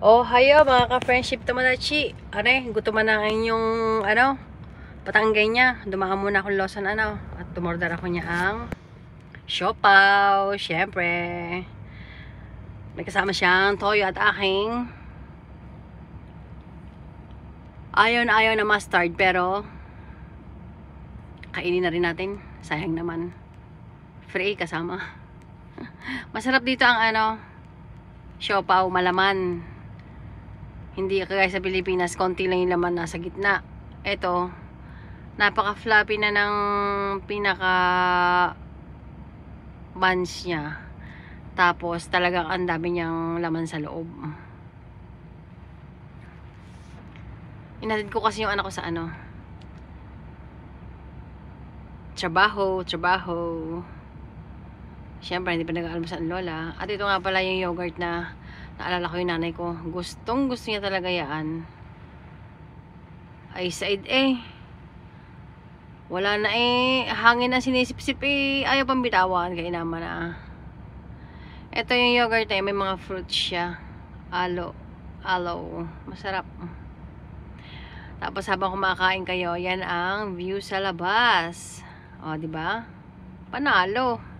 Oh, hayo mga ka-friendship Tomodachi. Gutom na ang inyong, patanggay niya. Dumaan muna akong Lawson, at tumorder ako niya ang siopaw, syempre. May kasama siyang toyo at aking ayaw na mustard, pero kainin na rin natin. Sayang naman. Free kasama. Masarap dito ang siopaw, malaman. Hindi kagaya sa Pilipinas, konti lang yung laman nasa gitna. Ito, napaka-floppy na ng pinaka buns niya. Tapos talagang ang dami niyang laman sa loob. Inatid ko kasi yung anak ko sa trabaho. Siyempre, hindi pa nag-aalmusal ang lola. At ito nga pala yung yogurt na naalala ko yung nanay ko. Gusto niya talaga yan. Ay, said wala na hangin na sinisip-sip ayaw pang bitawan. Kaya naman Ito yung yogurt may mga fruits siya. Aloe. Masarap. Tapos habang kumakain kayo, yan ang view sa labas. O, diba? Panalo.